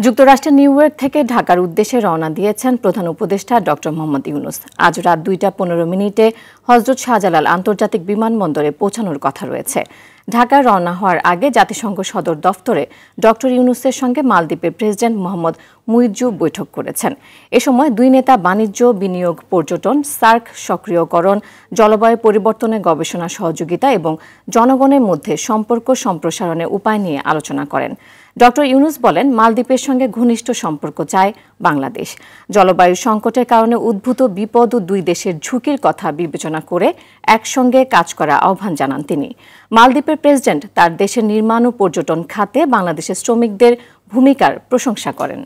যুক্তরাষ্ট্রের new York থেকে ঢাকার উদ্দেশ্যে রওনা দিয়েছেন প্রধান উপদেষ্টা ডক্টর মোহাম্মদ ইউনূস। আজ রাত 2:15 হযরত শাহজালাল আন্তর্জাতিক বিমানবন্দরে পৌঁছানোর কথা রয়েছে। ঢাকায় রওনা হওয়ার আগে জাতিসংঘ সদর দফতরে ডক্টর ইউনূসের সঙ্গে মালদ্বীপের প্রেসিডেন্ট মোহাম্মদ মুইজ্জু বৈঠক করেছেন। এ সময় দুই নেতা বাণিজ্য, বিনিয়োগ, পর্যটন, সার্ক সক্রিয়করণ, জলবায়ু পরিবর্তনে গবেষণা সহযোগিতা এবং জনগণের মধ্যে সম্পর্ক সম্প্রসারণের উপায় নিয়ে আলোচনা করেন। ডক্টর ইউনূস বলেন, মালদ্বীপের সঙ্গে ঘনিষ্ঠ সম্পর্ক চায় বাংলাদেশ। জলবায়ু সংকটের কারণে উদ্ভূত বিপদ ও দুই দেশের ঝুঁকির কথা বিবেচনা করে একসঙ্গে কাজ করার আহ্বান জানান তিনি। মালদ্বীপের প্রেসিডেন্ট তার দেশের নির্মাণ ও পর্যটন খাতে বাংলাদেশের শ্রমিকদের ভূমিকার প্রশংসা করেন।